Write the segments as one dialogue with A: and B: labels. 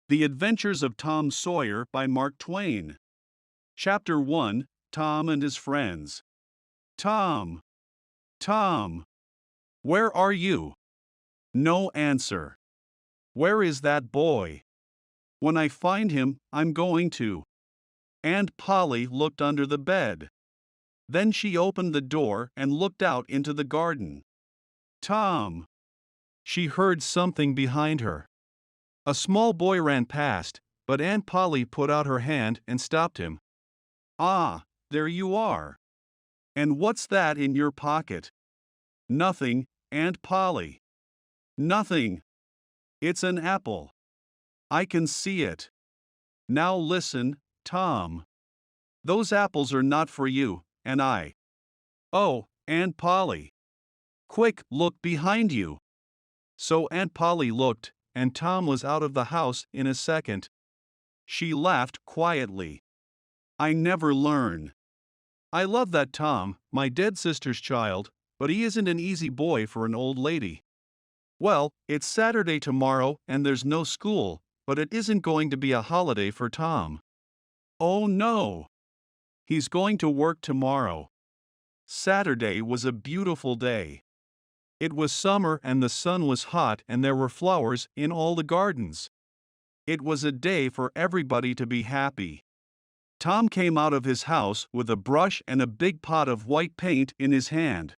A: The Adventures of Tom Sawyer by Mark Twain. Chapter 1, Tom and His Friends. Tom, Tom, where are you? No answer. Where is that boy? When I find him, I'm going to. Aunt Polly looked under the bed. Then she opened the door and looked out into the garden. Tom. She heard something behind her. A small boy ran past, but Aunt Polly put out her hand and stopped him. Ah, there you are. And what's that in your pocket? Nothing, Aunt Polly. Nothing. It's an apple. I can see it. Now listen, Tom. Those apples are not for you, and I. Oh, Aunt Polly. Quick, look behind you. So Aunt Polly looked, and Tom was out of the house in a second. She laughed quietly. I never learn. I love that Tom, my dead sister's child, but he isn't an easy boy for an old lady. Well, it's Saturday tomorrow and there's no school, but it isn't going to be a holiday for Tom. Oh no! He's going to work tomorrow. Saturday was a beautiful day. It was summer and the sun was hot and there were flowers in all the gardens. It was a day for everybody to be happy. Tom came out of his house with a brush and a big pot of white paint in his hand.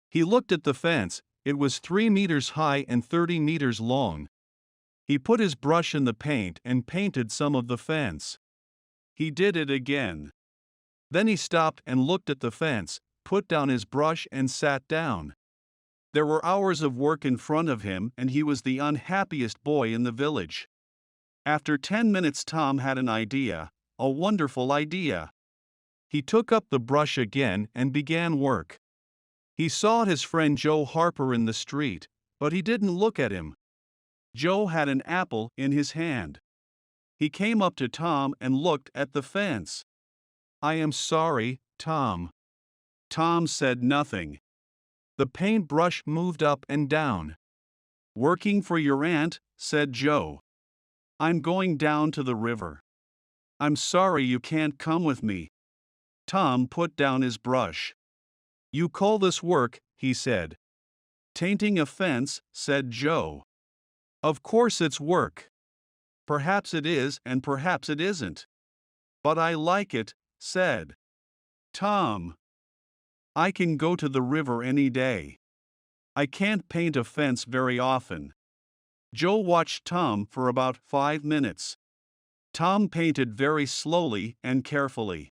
A: He looked at the fence. It was 3 meters high and 30 meters long. He put his brush in the paint and painted some of the fence. He did it again. Then he stopped and looked at the fence, put down his brush and sat down. There were hours of work in front of him and he was the unhappiest boy in the village. After 10 minutes Tom had an idea, a wonderful idea. He took up the brush again and began work. He saw his friend Joe Harper in the street, but he didn't look at him. Joe had an apple in his hand. He came up to Tom and looked at the fence. I am sorry, Tom. Tom said nothing. The paintbrush moved up and down. Working for your aunt, said Joe. I'm going down to the river. I'm sorry you can't come with me. Tom put down his brush. You call this work, he said. Painting a fence, said Joe. Of course it's work. Perhaps it is and perhaps it isn't. But I like it, said Tom. I can go to the river any day. I can't paint a fence very often. Joe watched Tom for about 5 minutes. Tom painted very slowly and carefully.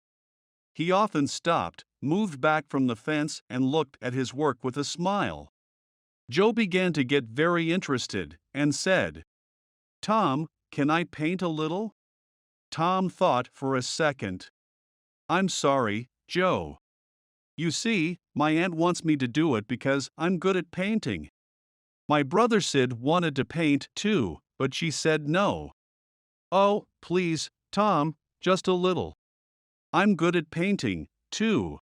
A: He often stopped, moved back from the fence and looked at his work with a smile. Joe began to get very interested and said, Tom, can I paint a little? Tom thought for a second. I'm sorry, Joe. You see, my aunt wants me to do it because I'm good at painting. My brother Sid wanted to paint too, but she said no. Oh, please, Tom, just a little. I'm good at painting, too.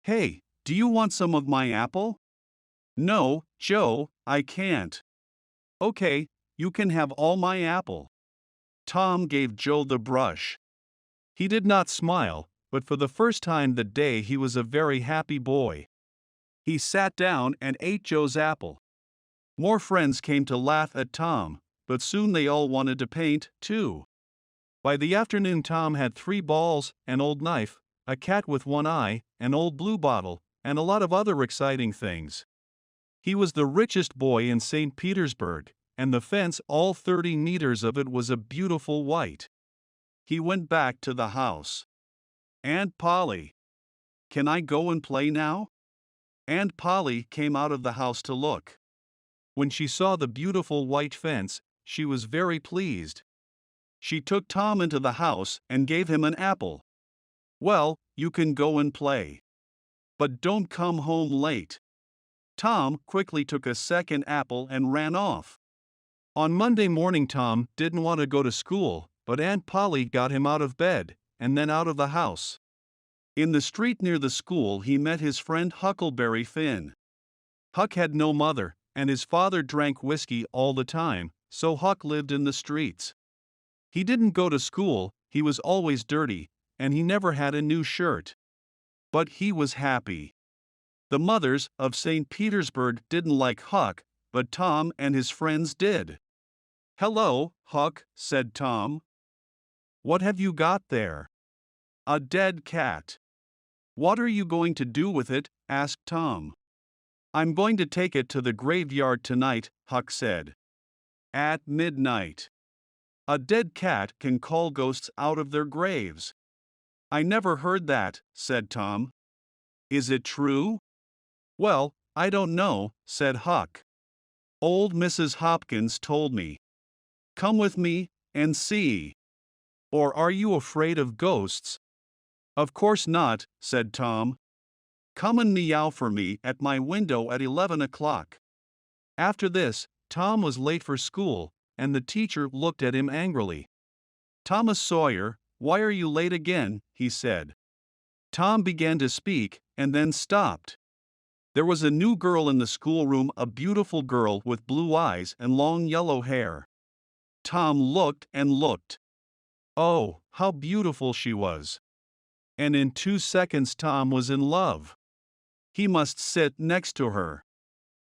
A: Hey, do you want some of my apple? No, Joe, I can't. Okay, you can have all my apple. Tom gave Joe the brush. He did not smile, but for the first time that day he was a very happy boy. He sat down and ate Joe's apple. More friends came to laugh at Tom, but soon they all wanted to paint, too. By the afternoon Tom had 3 balls, an old knife, a cat with one eye, an old blue bottle, and a lot of other exciting things. He was the richest boy in St. Petersburg, and the fence, all 30 meters of it, was a beautiful white. He went back to the house. Aunt Polly. Can I go and play now? Aunt Polly came out of the house to look. When she saw the beautiful white fence, she was very pleased. She took Tom into the house and gave him an apple. Well, you can go and play. But don't come home late. Tom quickly took a second apple and ran off. On Monday morning Tom didn't want to go to school, but Aunt Polly got him out of bed, and then out of the house. In the street near the school he met his friend Huckleberry Finn. Huck had no mother, and his father drank whiskey all the time, so Huck lived in the streets. He didn't go to school, he was always dirty, and he never had a new shirt. But he was happy. The mothers of St. Petersburg didn't like Huck, but Tom and his friends did. "Hello, Huck," said Tom. "What have you got there?" "A dead cat." "What are you going to do with it?" asked Tom. "I'm going to take it to the graveyard tonight," Huck said. "At midnight. A dead cat can call ghosts out of their graves." "I never heard that," said Tom. "Is it true?" "Well, I don't know," said Huck. "Old Mrs. Hopkins told me. Come with me and see." "Or are you afraid of ghosts?" "Of course not," said Tom. "Come and meow for me at my window at 11 o'clock. After this, Tom was late for school, and the teacher looked at him angrily. "Thomas Sawyer, why are you late again?" he said. Tom began to speak, and then stopped. There was a new girl in the schoolroom, a beautiful girl with blue eyes and long yellow hair. Tom looked and looked. Oh, how beautiful she was! And in 2 seconds Tom was in love. He must sit next to her.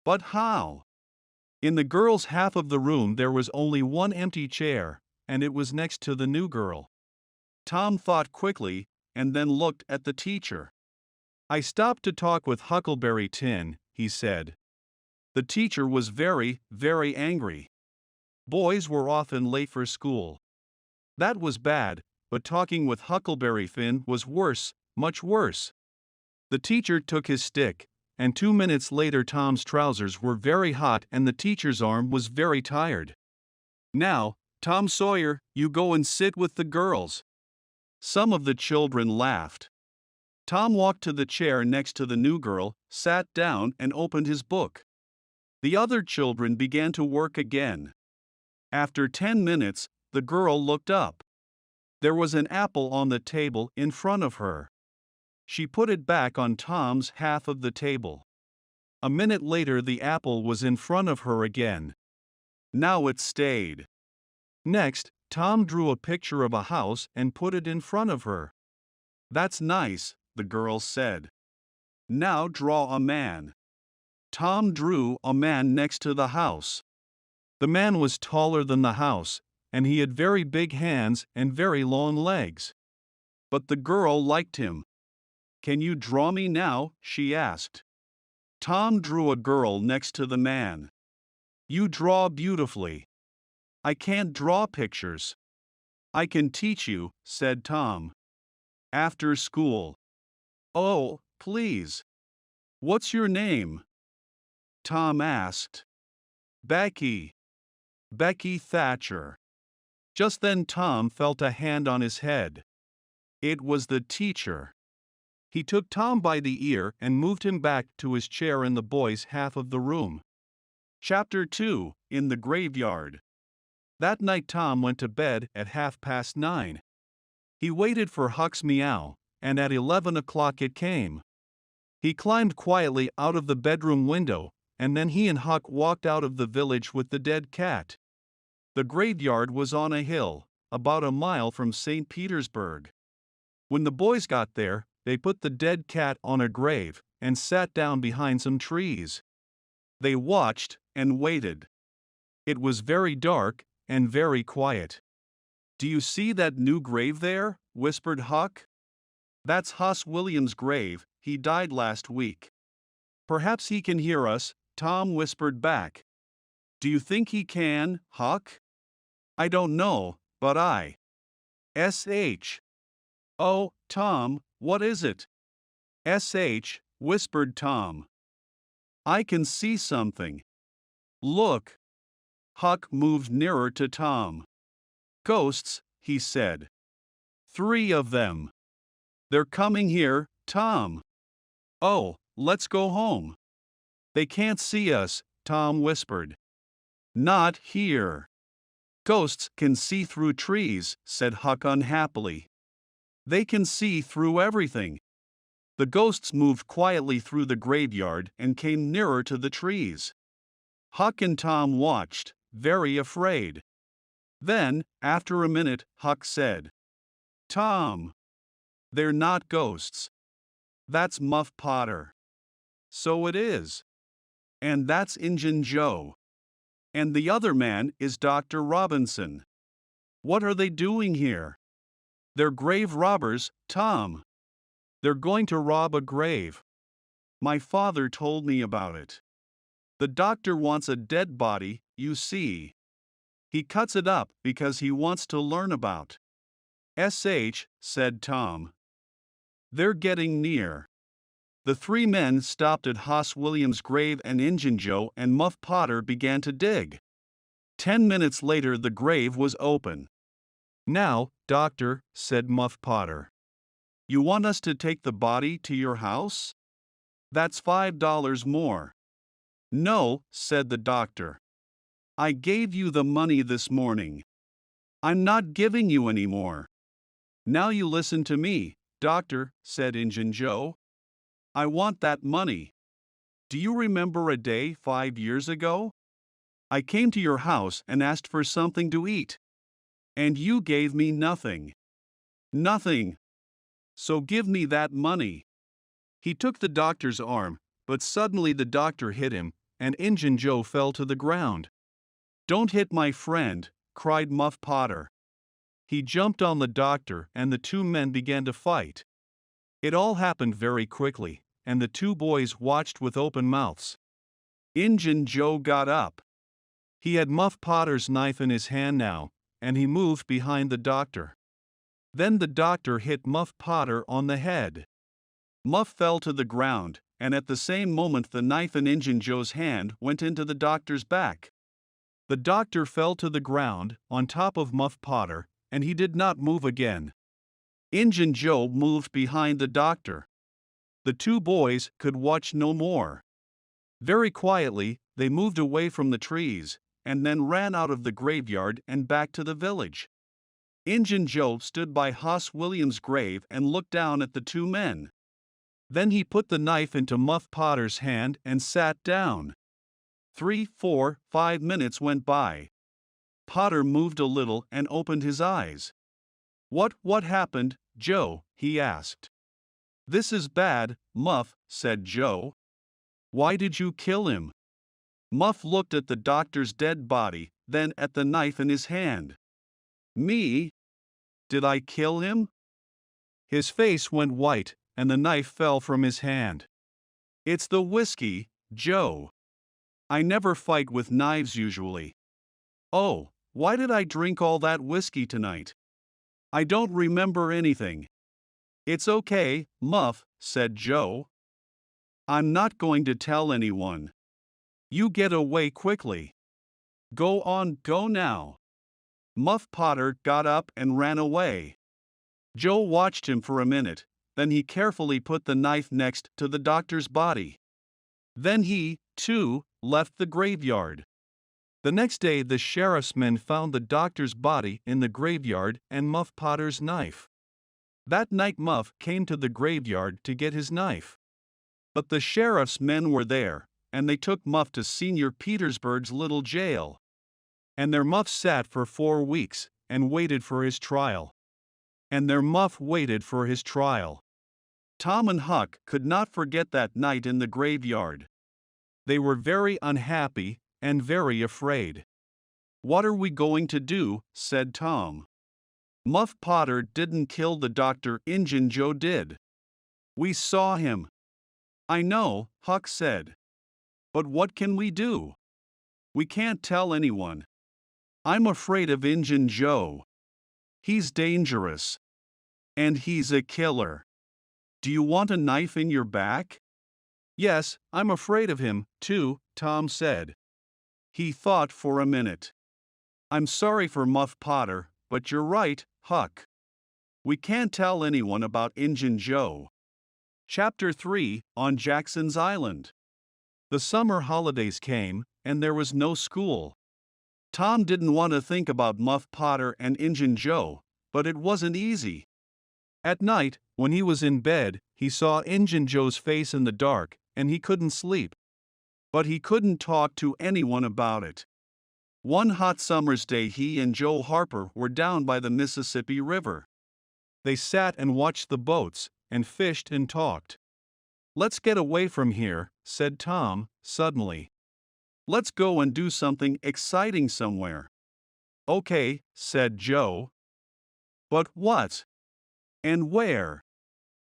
A: But how? In the girl's half of the room there was only one empty chair, and it was next to the new girl. Tom thought quickly, and then looked at the teacher. "I stopped to talk with Huckleberry Tin," he said. The teacher was very, very angry. Boys were often late for school. That was bad, but talking with Huckleberry Finn was worse, much worse. The teacher took his stick, and 2 minutes later Tom's trousers were very hot and the teacher's arm was very tired. "Now, Tom Sawyer, you go and sit with the girls." Some of the children laughed. Tom walked to the chair next to the new girl, sat down, and opened his book. The other children began to work again. After 10 minutes, the girl looked up. There was an apple on the table in front of her. She put it back on Tom's half of the table. A minute later the apple was in front of her again. Now it stayed. Next, Tom drew a picture of a house and put it in front of her. "That's nice," the girl said. "Now draw a man." Tom drew a man next to the house. The man was taller than the house, and he had very big hands and very long legs. But the girl liked him. "Can you draw me now?" she asked. Tom drew a girl next to the man. "You draw beautifully." "I can't draw pictures." "I can teach you," said Tom. "After school." "Oh, please." "What's your name?" Tom asked. "Becky." "Becky Thatcher." Just then Tom felt a hand on his head. It was the teacher. He took Tom by the ear and moved him back to his chair in the boys' half of the room. Chapter 2: In the Graveyard. That night Tom went to bed at 9:30. He waited for Huck's meow, and at 11 o'clock it came. He climbed quietly out of the bedroom window, and then he and Huck walked out of the village with the dead cat. The graveyard was on a hill, about a mile from St. Petersburg. When the boys got there, they put the dead cat on a grave and sat down behind some trees. They watched and waited. It was very dark and very quiet. "Do you see that new grave there?" whispered Huck. "That's Huss Williams' grave, he died last week." "Perhaps he can hear us," Tom whispered back. "Do you think he can, Huck?" "I don't know, but S.H." "Oh, Tom, what is it?" "S.H.," whispered Tom. "I can see something. Look." Huck moved nearer to Tom. "Ghosts," he said. "3 of them. They're coming here, Tom." "Oh, let's go home." "They can't see us," Tom whispered. "Not here." "Ghosts can see through trees," said Huck unhappily. "They can see through everything." The ghosts moved quietly through the graveyard and came nearer to the trees. Huck and Tom watched, very afraid. Then, after a minute, Huck said, "Tom, they're not ghosts. That's Muff Potter." "So it is. And that's Injun Joe. And the other man is Dr. Robinson. What are they doing here?" "They're grave robbers, Tom. They're going to rob a grave. My father told me about it. The doctor wants a dead body, you see. He cuts it up because he wants to learn about." Said Tom. "They're getting near." The three men stopped at Hoss Williams' grave and Injun Joe and Muff Potter began to dig. 10 minutes later the grave was open. "Now, doctor," said Muff Potter, "you want us to take the body to your house? That's $5 more." "No," said the doctor. "I gave you the money this morning. I'm not giving you any more." "Now you listen to me, doctor," said Injun Joe. "I want that money. Do you remember a day 5 years ago? I came to your house and asked for something to eat. And you gave me nothing. Nothing. So give me that money." He took the doctor's arm, but suddenly the doctor hit him, and Injun Joe fell to the ground. "Don't hit my friend," cried Muff Potter. He jumped on the doctor and the two men began to fight. It all happened very quickly, and the two boys watched with open mouths. Injun Joe got up. He had Muff Potter's knife in his hand now, and he moved behind the doctor. Then the doctor hit Muff Potter on the head. Muff fell to the ground, and at the same moment the knife in Injun Joe's hand went into the doctor's back. The doctor fell to the ground, on top of Muff Potter, and he did not move again. Injun Joe moved behind the doctor. The two boys could watch no more. Very quietly, they moved away from the trees, and then ran out of the graveyard and back to the village. Injun Joe stood by Hoss Williams' grave and looked down at the two men. Then he put the knife into Muff Potter's hand and sat down. 3, 4, 5 minutes went by. Potter moved a little and opened his eyes. What happened, Joe?" he asked. "This is bad, Muff," said Joe. "Why did you kill him?" Muff looked at the doctor's dead body, then at the knife in his hand. "Me? Did I kill him?" His face went white, and the knife fell from his hand. "It's the whiskey, Joe. I never fight with knives usually. Oh, why did I drink all that whiskey tonight? I don't remember anything." "It's okay, Muff," said Joe. "I'm not going to tell anyone. You get away quickly. Go on, go now." Muff Potter got up and ran away. Joe watched him for a minute, then he carefully put the knife next to the doctor's body. Then he, too, left the graveyard. The next day the sheriff's men found the doctor's body in the graveyard and Muff Potter's knife. That night Muff came to the graveyard to get his knife. But the sheriff's men were there, and they took Muff to Senior Petersburg's little jail. And there Muff sat for 4 weeks, and waited for his trial. And there Muff waited for his trial. Tom and Huck could not forget that night in the graveyard. They were very unhappy, and very afraid. "What are we going to do?" said Tom. "Muff Potter didn't kill the doctor, Injun Joe did. We saw him." "I know," Huck said. "But what can we do? We can't tell anyone. I'm afraid of Injun Joe. He's dangerous. And he's a killer. Do you want a knife in your back?" "Yes, I'm afraid of him, too," Tom said. He thought for a minute. "I'm sorry for Muff Potter, but you're right, Huck. We can't tell anyone about Injun Joe." Chapter 3 on Jackson's Island. The summer holidays came, and there was no school. Tom didn't want to think about Muff Potter and Injun Joe, but it wasn't easy. At night, when he was in bed, he saw Injun Joe's face in the dark, and he couldn't sleep. But he couldn't talk to anyone about it. One hot summer's day, he and Joe Harper were down by the Mississippi River. They sat and watched the boats, and fished and talked. "Let's get away from here," said Tom, suddenly. "Let's go and do something exciting somewhere." "Okay," said Joe. "But what? And where?"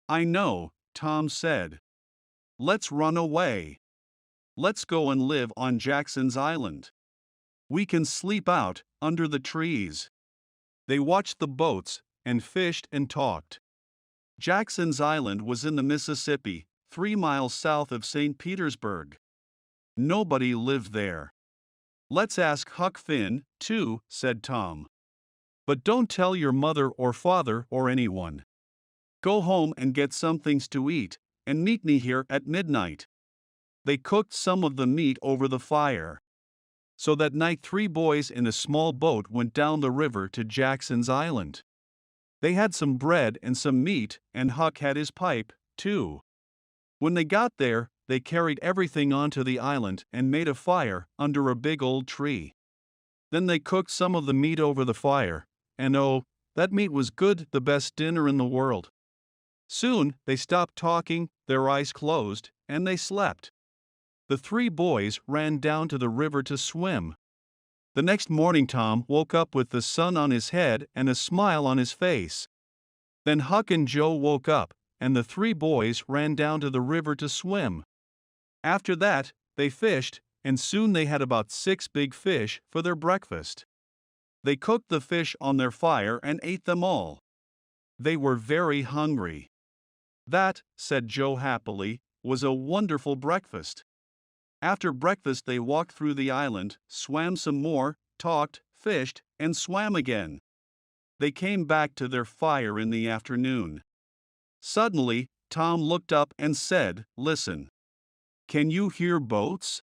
A: "I know," Tom said. "Let's run away. Let's go and live on Jackson's Island. We can sleep out under the trees." They watched the boats, and fished and talked. Jackson's Island was in the Mississippi, 3 miles south of St. Petersburg. Nobody lived there. "Let's ask Huck Finn, too," said Tom. "But don't tell your mother or father or anyone. Go home and get some things to eat, and meet me here at midnight." They cooked some of the meat over the fire. So that night 3 boys in a small boat went down the river to Jackson's Island. They had some bread and some meat, and Huck had his pipe, too. When they got there, they carried everything onto the island and made a fire under a big old tree. Then they cooked some of the meat over the fire, and oh, that meat was good, the best dinner in the world. Soon they stopped talking, their eyes closed, and they slept. The 3 boys ran down to the river to swim. The next morning Tom woke up with the sun on his head and a smile on his face. Then Huck and Joe woke up, and the 3 boys ran down to the river to swim. After that, they fished, and soon they had about 6 big fish for their breakfast. They cooked the fish on their fire and ate them all. They were very hungry. "That," said Joe happily, "was a wonderful breakfast." After breakfast they walked through the island, swam some more, talked, fished, and swam again. They came back to their fire in the afternoon. Suddenly, Tom looked up and said, "Listen. Can you hear boats?"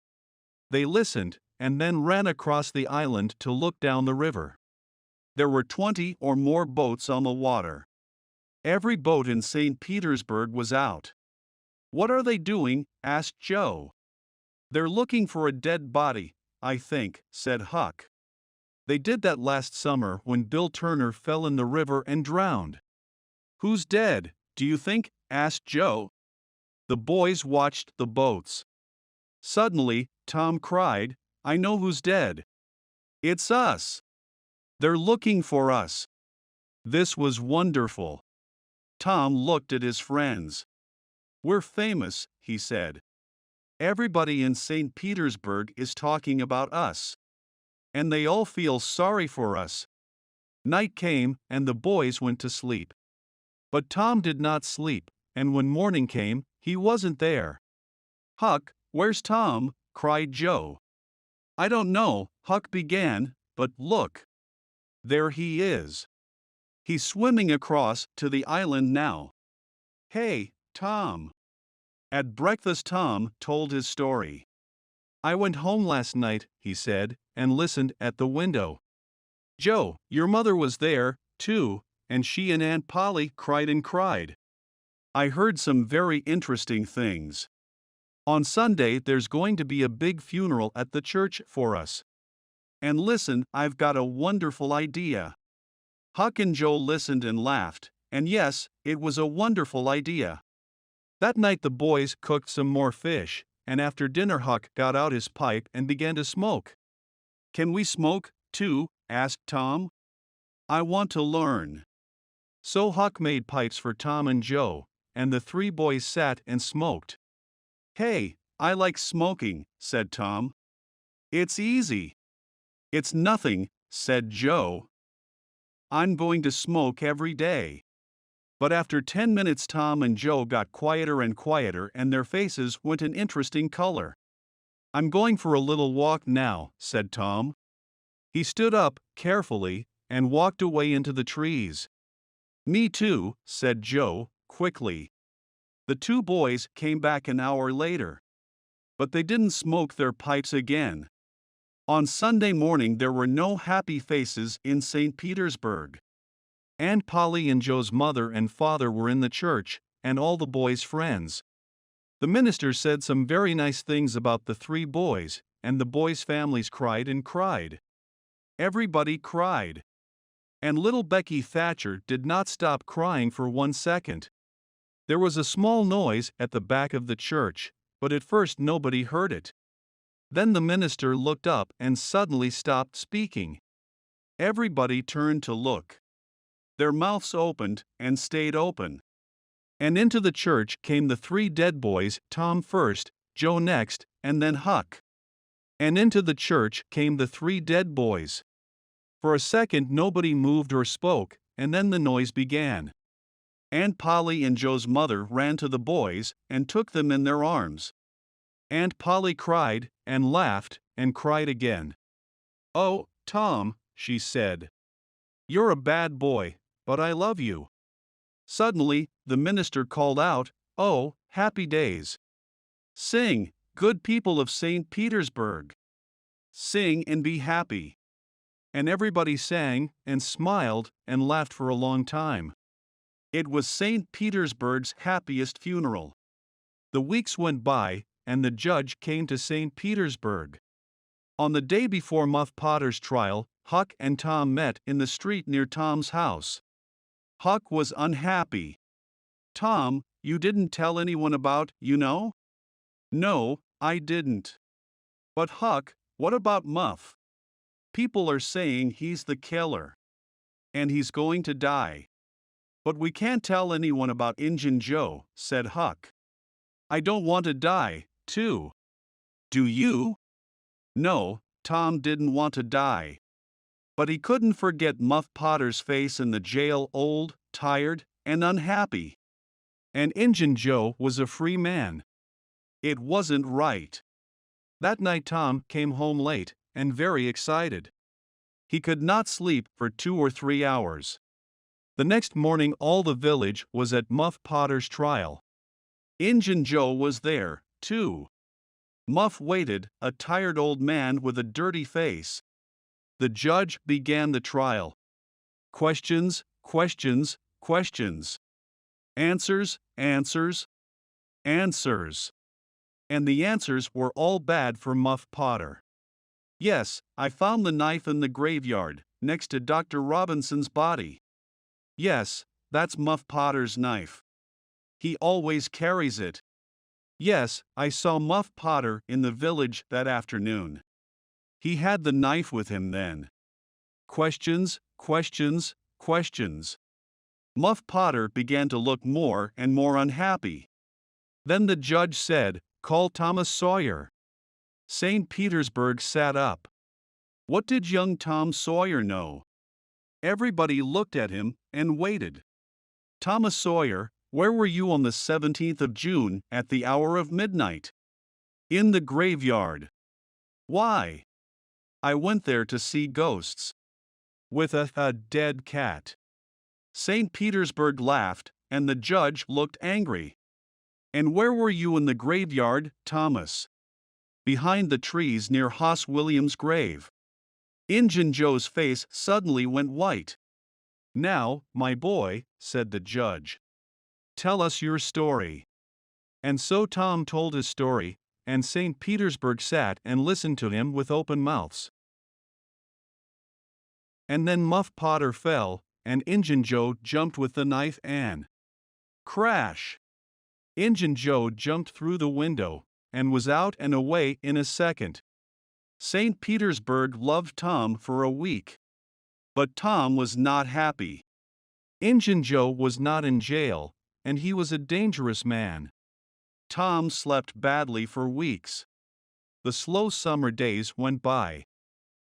A: They listened, and then ran across the island to look down the river. There were 20 or more boats on the water. Every boat in St. Petersburg was out. "What are they doing?" asked Joe. "They're looking for a dead body, I think," said Huck. "They did that last summer when Bill Turner fell in the river and drowned." "Who's dead, do you think?" asked Joe. The boys watched the boats. Suddenly, Tom cried, "I know who's dead. It's us. They're looking for us." This was wonderful. Tom looked at his friends. "We're famous," he said. "Everybody in St. Petersburg is talking about us. And they all feel sorry for us." Night came, and the boys went to sleep. But Tom did not sleep, and when morning came, he wasn't there. "Huck, where's Tom?" cried Joe. "I don't know," Huck began, "but look. There he is. He's swimming across to the island now. Hey, Tom." At breakfast Tom told his story. "I went home last night," he said, "and listened at the window. Joe, your mother was there, too, and she and Aunt Polly cried and cried. I heard some very interesting things. On Sunday there's going to be a big funeral at the church for us. And listen, I've got a wonderful idea." Huck and Joe listened and laughed, and yes, it was a wonderful idea. That night the boys cooked some more fish, and after dinner Huck got out his pipe and began to smoke. "Can we smoke, too?" asked Tom. "I want to learn." So Huck made pipes for Tom and Joe, and the 3 boys sat and smoked. "Hey, I like smoking," said Tom. "It's easy." "It's nothing," said Joe. "I'm going to smoke every day." But after 10 minutes Tom and Joe got quieter and quieter and their faces went an interesting color. "I'm going for a little walk now," said Tom. He stood up, carefully, and walked away into the trees. "Me too," said Joe, quickly. The 2 boys came back an hour later. But they didn't smoke their pipes again. On Sunday morning there were no happy faces in St. Petersburg. Aunt Polly and Joe's mother and father were in the church, and all the boys' friends. The minister said some very nice things about the 3 boys, and the boys' families cried and cried. Everybody cried. And little Becky Thatcher did not stop crying for 1 second. There was a small noise at the back of the church, but at first nobody heard it. Then the minister looked up and suddenly stopped speaking. Everybody turned to look. Their mouths opened and stayed open. And into the church came the 3 dead boys, Tom first, Joe next, and then Huck. And into the church came the 3 dead boys. For a second nobody moved or spoke, and then the noise began. Aunt Polly and Joe's mother ran to the boys and took them in their arms. Aunt Polly cried and laughed and cried again. "Oh, Tom," she said, "you're a bad boy, but I love you." Suddenly, the minister called out, "Oh, happy days! Sing, good people of St. Petersburg! Sing and be happy!" And everybody sang and smiled and laughed for a long time. It was St. Petersburg's happiest funeral. The weeks went by, and the judge came to St. Petersburg. On the day before Muff Potter's trial, Huck and Tom met in the street near Tom's house. Huck was unhappy. "Tom, you didn't tell anyone about, know?" "No, I didn't." "But Huck, what about Muff? People are saying he's the killer. And he's going to die." "But we can't tell anyone about Injun Joe," said Huck. "I don't want to die, too." "Do you?" No, Tom didn't want to die. But he couldn't forget Muff Potter's face in the jail, old, tired, and unhappy. And Injun Joe was a free man. It wasn't right. That night Tom came home late and very excited. He could not sleep for 2 or 3 hours. The next morning all the village was at Muff Potter's trial. Injun Joe was there, too. Muff waited, a tired old man with a dirty face. The judge began the trial. Questions, questions, questions. Answers, answers, answers. And the answers were all bad for Muff Potter. "Yes, I found the knife in the graveyard, next to Dr. Robinson's body. Yes, that's Muff Potter's knife. He always carries it. Yes, I saw Muff Potter in the village that afternoon. He had the knife with him then." Questions, questions, questions. Muff Potter began to look more and more unhappy. Then the judge said, "Call Thomas Sawyer." St. Petersburg sat up. What did young Tom Sawyer know? Everybody looked at him and waited. "Thomas Sawyer, where were you on the 17th of June at the hour of midnight?" "In the graveyard." "Why?" "I went there to see ghosts." "With a dead cat." St. Petersburg laughed, and the judge looked angry. "And where were you in the graveyard, Thomas?" "Behind the trees near Hoss Williams' grave." Injun Joe's face suddenly went white. "Now, my boy," said the judge, "tell us your story." And so Tom told his story, and St. Petersburg sat and listened to him with open mouths. And then Muff Potter fell, and Injun Joe jumped with the knife and crash! Injun Joe jumped through the window, and was out and away in a second. St. Petersburg loved Tom for a week. But Tom was not happy. Injun Joe was not in jail, and he was a dangerous man. Tom slept badly for weeks. The slow summer days went by.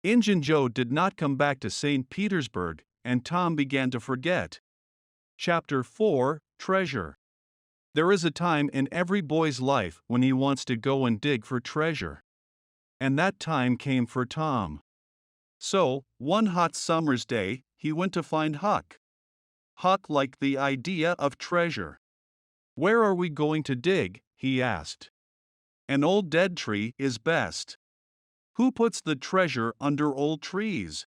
A: Injun Joe did not come back to St. Petersburg, and Tom began to forget. Chapter 4, Treasure. There is a time in every boy's life when he wants to go and dig for treasure. And that time came for Tom. So, one hot summer's day, he went to find Huck. Huck liked the idea of treasure. "Where are we going to dig?" he asked. "An old dead tree is best." "Who puts the treasure under old trees?"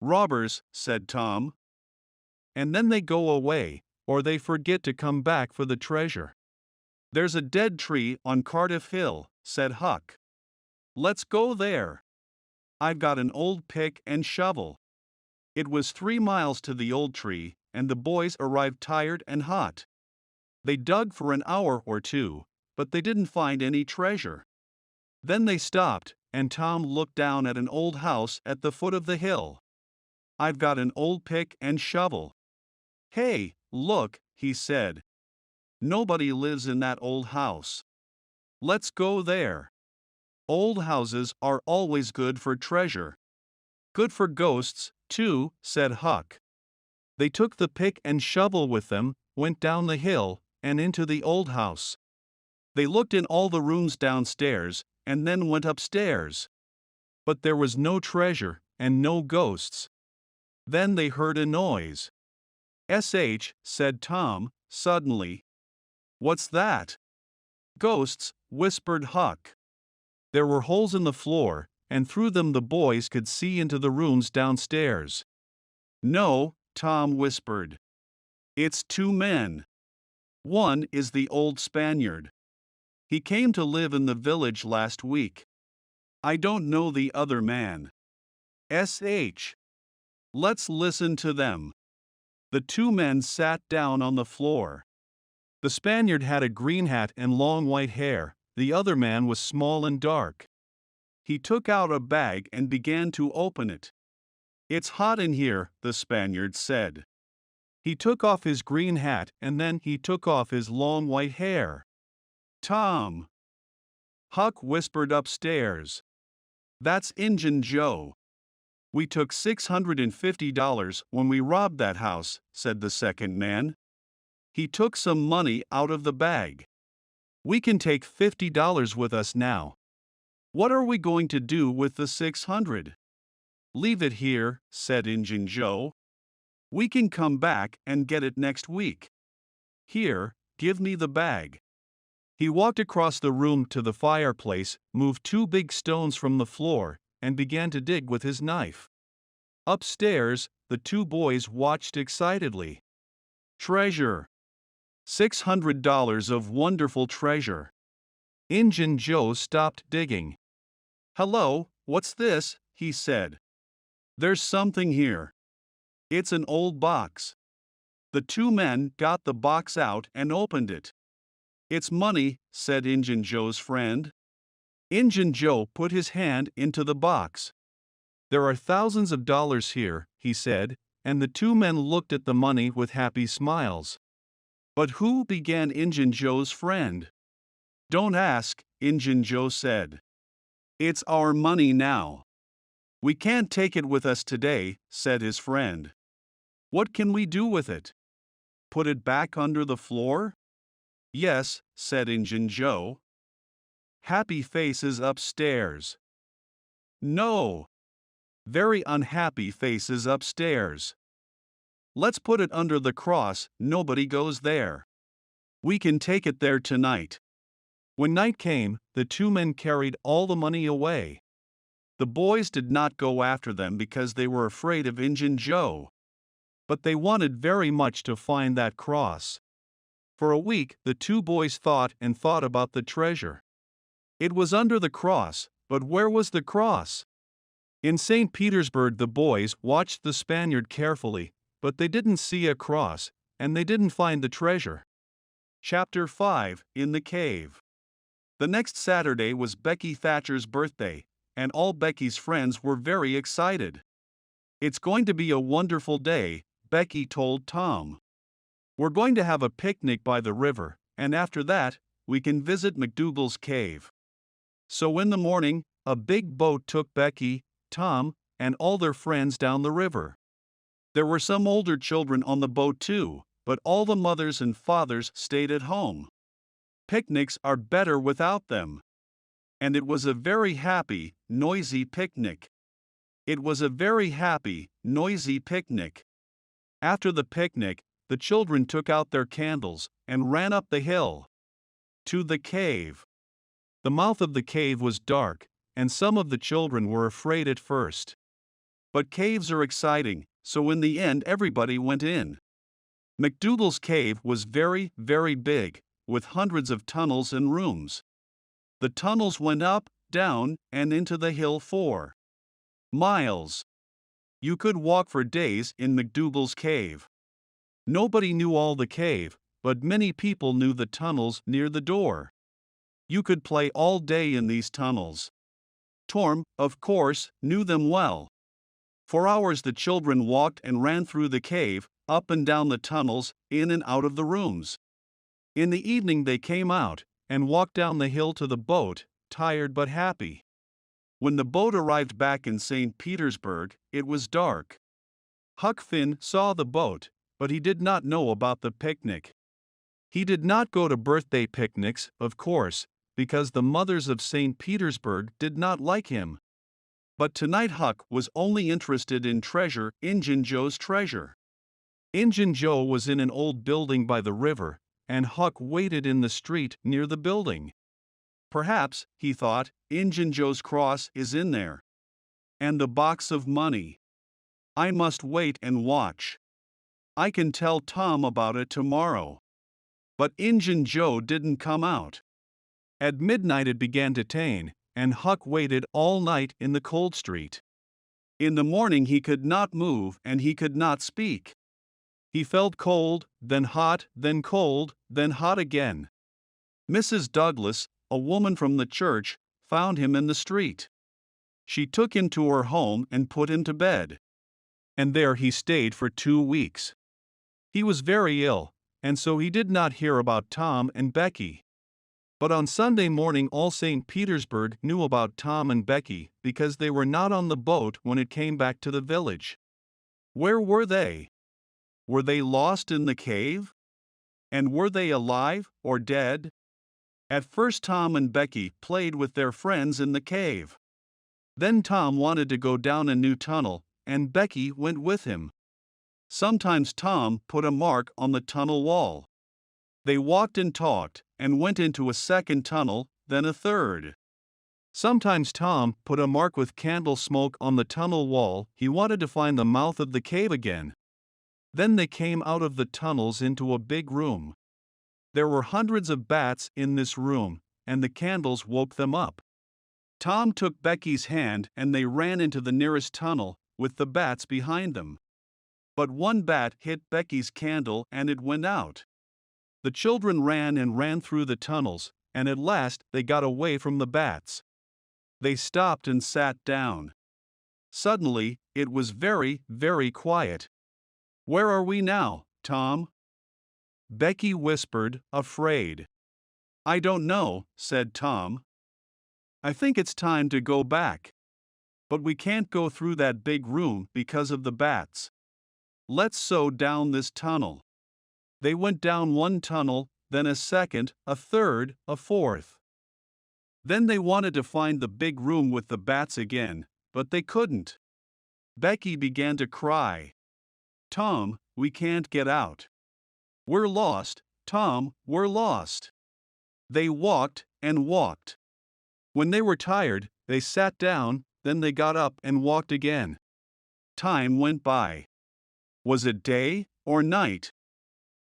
A: "Robbers," said Tom. "And then they go away, or they forget to come back for the treasure." "There's a dead tree on Cardiff Hill," said Huck. "Let's go there." I've got an old pick and shovel. It was 3 miles to the old tree, and the boys arrived tired and hot. They dug for an hour or two, but they didn't find any treasure. Then they stopped, and Tom looked down at an old house at the foot of the hill. I've got an old pick and shovel. Hey, look, he said. Nobody lives in that old house. Let's go there. Old houses are always good for treasure. Good for ghosts, too, said Huck. They took the pick and shovel with them, went down the hill, and into the old house. They looked in all the rooms downstairs, and then went upstairs. But there was no treasure, and no ghosts. Then they heard a noise. Said Tom, suddenly. What's that? Ghosts, whispered Huck. There were holes in the floor, and through them the boys could see into the rooms downstairs. No, Tom whispered. It's 2 men. One is the old Spaniard. He came to live in the village last week. I don't know the other man. Let's listen to them. The 2 men sat down on the floor. The Spaniard had a green hat and long white hair. The other man was small and dark. He took out a bag and began to open it. It's hot in here, the Spaniard said. He took off his green hat and then he took off his long white hair. Tom. Huck whispered upstairs. That's Injun Joe. We took $650 when we robbed that house, said the second man. He took some money out of the bag. We can take $50 with us now. What are we going to do with the $600? Leave it here, said Injun Joe. We can come back and get it next week. Here, give me the bag. He walked across the room to the fireplace, moved 2 big stones from the floor, and began to dig with his knife. Upstairs, the 2 boys watched excitedly. Treasure! $600 of wonderful treasure. Injun Joe stopped digging. Hello, what's this? He said. There's something here. It's an old box. The 2 men got the box out and opened it. It's money, said Injun Joe's friend. Injun Joe put his hand into the box. There are thousands of dollars here, he said, and the 2 men looked at the money with happy smiles. But who? Began Injun Joe's friend. Don't ask, Injun Joe said. It's our money now. We can't take it with us today, said his friend. What can we do with it? Put it back under the floor? Yes, said Injun Joe. Happy faces upstairs. No. Very unhappy faces upstairs. Let's put it under the cross, nobody goes there. We can take it there tonight. When night came, the 2 men carried all the money away. The boys did not go after them because they were afraid of Injun Joe. But they wanted very much to find that cross. For a week, the 2 boys thought and thought about the treasure. It was under the cross, but where was the cross? In St. Petersburg, the boys watched the Spaniard carefully, but they didn't see a cross, and they didn't find the treasure. Chapter 5, In the Cave. The next Saturday was Becky Thatcher's birthday, and all Becky's friends were very excited. It's going to be a wonderful day, Becky told Tom. We're going to have a picnic by the river, and after that, we can visit McDougal's cave. So in the morning, a big boat took Becky, Tom, and all their friends down the river. There were some older children on the boat too, but all the mothers and fathers stayed at home. Picnics are better without them. And it was a very happy, noisy picnic. It was a very happy, noisy picnic. After the picnic, the children took out their candles and ran up the hill to the cave. The mouth of the cave was dark, and some of the children were afraid at first. But caves are exciting, so in the end everybody went in. McDougal's cave was very, very big, with hundreds of tunnels and rooms. The tunnels went up, down, and into the hill 4. Miles. You could walk for days in McDougal's cave. Nobody knew all the cave, but many people knew the tunnels near the door. You could play all day in these tunnels. Torm, of course, knew them well. For hours the children walked and ran through the cave, up and down the tunnels, in and out of the rooms. In the evening they came out, and walked down the hill to the boat, tired but happy. When the boat arrived back in St. Petersburg, it was dark. Huck Finn saw the boat, but he did not know about the picnic. He did not go to birthday picnics, of course, because the mothers of St. Petersburg did not like him. But tonight Huck was only interested in Injun Joe's treasure. Injun Joe was in an old building by the river, and Huck waited in the street near the building. Perhaps, he thought, Injun Joe's cross is in there. And the box of money. I must wait and watch. I can tell Tom about it tomorrow. But Injun Joe didn't come out. At midnight it began to rain, and Huck waited all night in the cold street. In the morning he could not move and he could not speak. He felt cold, then hot, then cold, then hot again. Mrs. Douglas, a woman from the church, found him in the street. She took him to her home and put him to bed. And there he stayed for 2 weeks. He was very ill, and so he did not hear about Tom and Becky. But on Sunday morning all St. Petersburg knew about Tom and Becky because they were not on the boat when it came back to the village. Where were they? Were they lost in the cave? And were they alive or dead? At first Tom and Becky played with their friends in the cave. Then Tom wanted to go down a new tunnel, and Becky went with him. Sometimes Tom put a mark on the tunnel wall. They walked and talked, and went into a second tunnel, then a third. Sometimes Tom put a mark with candle smoke on the tunnel wall. He wanted to find the mouth of the cave again. Then they came out of the tunnels into a big room. There were hundreds of bats in this room, and the candles woke them up. Tom took Becky's hand and they ran into the nearest tunnel, with the bats behind them. But one bat hit Becky's candle and it went out. The children ran and ran through the tunnels, and at last they got away from the bats. They stopped and sat down. Suddenly, it was very, very quiet. "Where are we now, Tom?" Becky whispered, afraid. "I don't know," said Tom. "I think it's time to go back. But we can't go through that big room because of the bats. Let's sew down this tunnel." They went down one tunnel, then a second, a third, a fourth. Then they wanted to find the big room with the bats again, but they couldn't. Becky began to cry. "Tom, we can't get out. We're lost, Tom, we're lost." They walked and walked. When they were tired, they sat down, then they got up and walked again. Time went by. Was it day or night?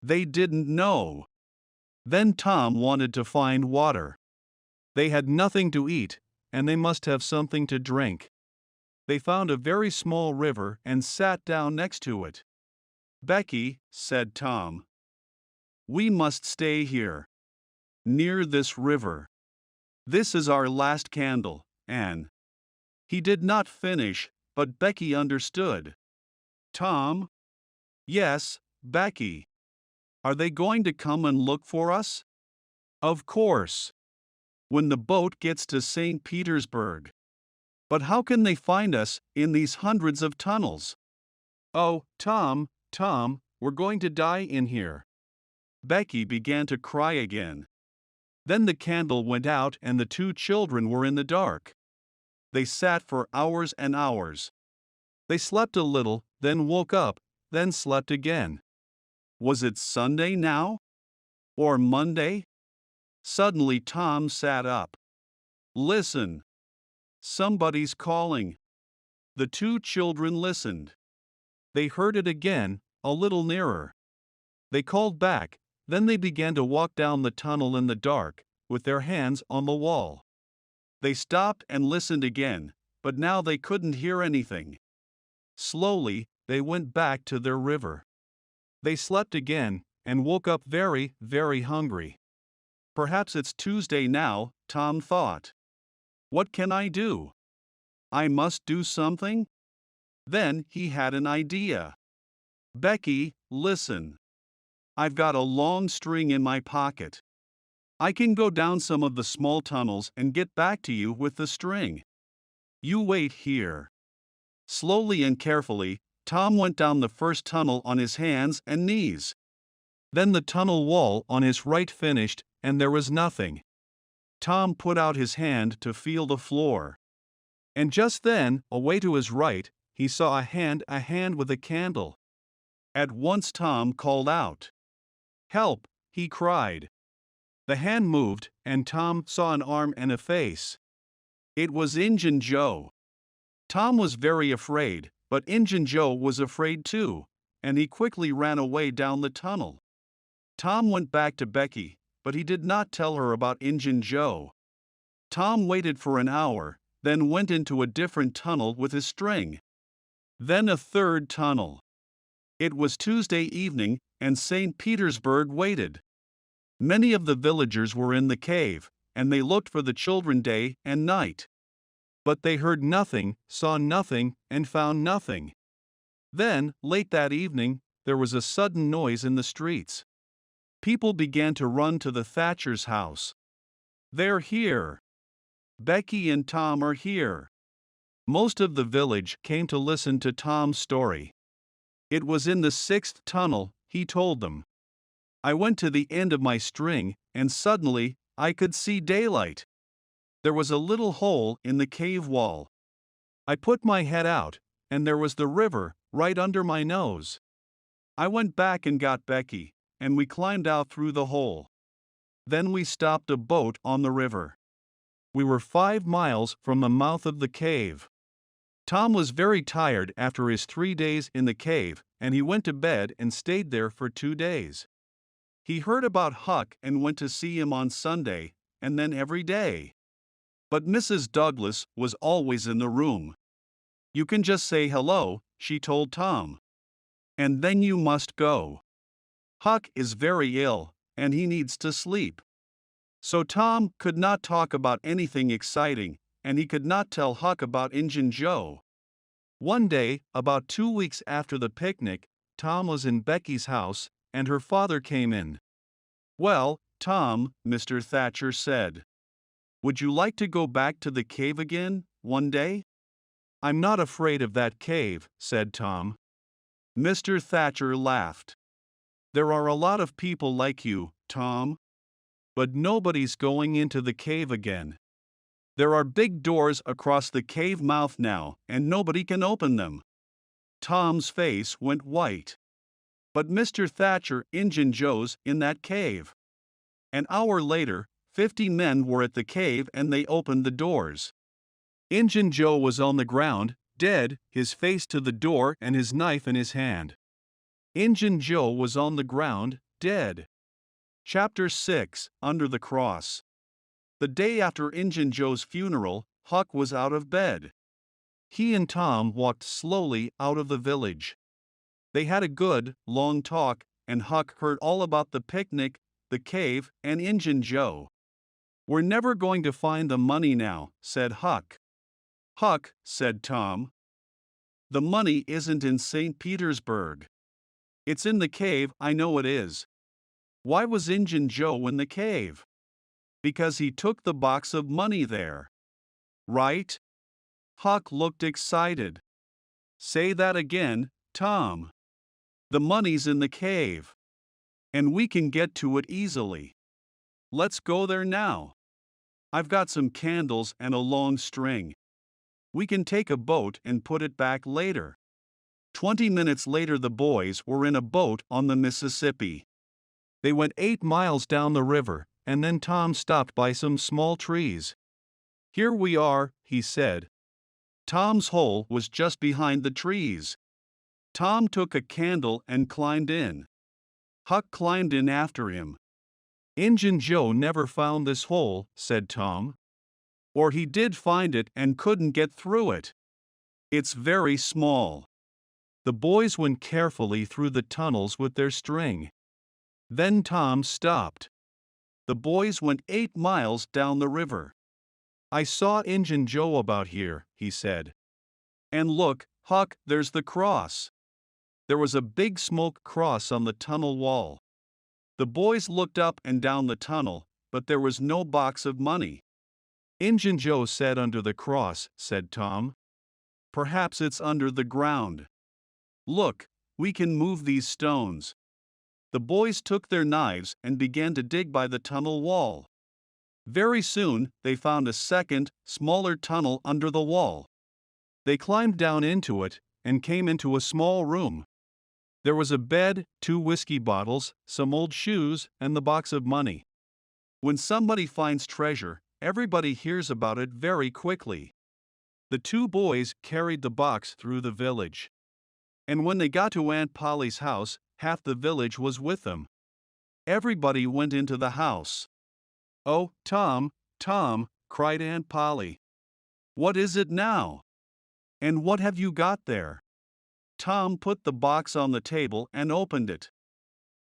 A: They didn't know. Then Tom wanted to find water. They had nothing to eat, and they must have something to drink. They found a very small river and sat down next to it. "Becky," said Tom, "we must stay here, near this river. This is our last candle, and—" He did not finish, but Becky understood. "Tom?" "Yes, Becky. Are they going to come and look for us?" "Of course. When the boat gets to St. Petersburg. But how can they find us in these hundreds of tunnels?" "Oh, Tom, we're going to die in here." Becky began to cry again. Then the candle went out and the two children were in the dark. They sat for hours and hours. They slept a little, then woke up, then slept again. Was it Sunday now? Or Monday? Suddenly Tom sat up. "Listen. Somebody's calling." The two children listened. They heard it again, a little nearer. They called back, then they began to walk down the tunnel in the dark, with their hands on the wall. They stopped and listened again, but now they couldn't hear anything. Slowly, they went back to their river. They slept again and woke up very, very hungry. Perhaps it's Tuesday now, Tom thought. What can I do? I must do something? Then he had an idea. Becky, listen. I've got a long string in my pocket. I can go down some of the small tunnels and get back to you with the string. You wait here. Slowly and carefully, Tom went down the first tunnel on his hands and knees. Then the tunnel wall on his right finished, and there was nothing. Tom put out his hand to feel the floor. And just then, away to his right, he saw a hand with a candle. At once Tom called out. Help, he cried. The hand moved, and Tom saw an arm and a face. It was Injun Joe. Tom was very afraid, but Injun Joe was afraid too, and he quickly ran away down the tunnel. Tom went back to Becky, but he did not tell her about Injun Joe. Tom waited for an hour, then went into a different tunnel with his string. Then a third tunnel. It was Tuesday evening, and St. Petersburg waited. Many of the villagers were in the cave, and they looked for the children day and night. But they heard nothing, saw nothing, and found nothing. Then, late that evening, there was a sudden noise in the streets. People began to run to the Thatcher's house. They're here. Becky and Tom are here. Most of the village came to listen to Tom's story. It was in the sixth tunnel, he told them. I went to the end of my string, and suddenly, I could see daylight. There was a little hole in the cave wall. I put my head out, and there was the river, right under my nose. I went back and got Becky, and we climbed out through the hole. Then we stopped a boat on the river. We were 5 miles from the mouth of the cave. Tom was very tired after his 3 days in the cave, and he went to bed and stayed there for 2 days. He heard about Huck and went to see him on Sunday, and then every day. But Mrs. Douglas was always in the room. You can just say hello, she told Tom. And then you must go. Huck is very ill, and he needs to sleep. So Tom could not talk about anything exciting, and he could not tell Huck about Injun Joe. One day, about 2 weeks after the picnic, Tom was in Becky's house, and her father came in. Well, Tom, Mr. Thatcher said. Would you like to go back to the cave again, one day? I'm not afraid of that cave, said Tom. Mr. Thatcher laughed. There are a lot of people like you, Tom. But nobody's going into the cave again. There are big doors across the cave mouth now, and nobody can open them. Tom's face went white. But Mr. Thatcher, Injun Joe's in that cave. An hour later, 50 men were at the cave and they opened the doors. Injun Joe was on the ground, dead, his face to the door and his knife in his hand. Injun Joe was on the ground, dead. Chapter 6, Under the Cross. The day after Injun Joe's funeral, Huck was out of bed. He and Tom walked slowly out of the village. They had a good, long talk, and Huck heard all about the picnic, the cave, and Injun Joe. We're never going to find the money now, said Huck. Huck, said Tom. The money isn't in St. Petersburg. It's in the cave, I know it is. Why was Injun Joe in the cave? Because he took the box of money there. Right? Huck looked excited. Say that again, Tom. The money's in the cave. And we can get to it easily. Let's go there now. I've got some candles and a long string. We can take a boat and put it back later. 20 minutes later the boys were in a boat on the Mississippi. They went 8 miles down the river, and then Tom stopped by some small trees. Here we are, he said. Tom's hole was just behind the trees. Tom took a candle and climbed in. Huck climbed in after him. Injun Joe never found this hole, said Tom. Or he did find it and couldn't get through it. It's very small. The boys went carefully through the tunnels with their string. Then Tom stopped. The boys went 8 miles down the river. I saw Injun Joe about here, he said. And look, Huck, there's the cross. There was a big smoke cross on the tunnel wall. The boys looked up and down the tunnel, but there was no box of money. Injun Joe said under the cross, said Tom. Perhaps it's under the ground. Look, we can move these stones. The boys took their knives and began to dig by the tunnel wall. Very soon, they found a second, smaller tunnel under the wall. They climbed down into it and came into a small room. There was a bed, 2 whiskey bottles, some old shoes, and the box of money. When somebody finds treasure, everybody hears about it very quickly. The 2 boys carried the box through the village. And when they got to Aunt Polly's house, half the village was with them. Everybody went into the house. "Oh, Tom, Tom," cried Aunt Polly. "What is it now? And what have you got there?" Tom put the box on the table and opened it.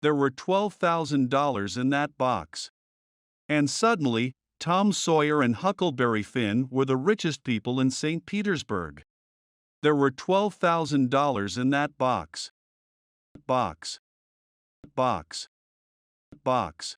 A: There were $12,000 in that box. And suddenly, Tom Sawyer and Huckleberry Finn were the richest people in St. Petersburg. There were $12,000 in that box. Box. Box. Box.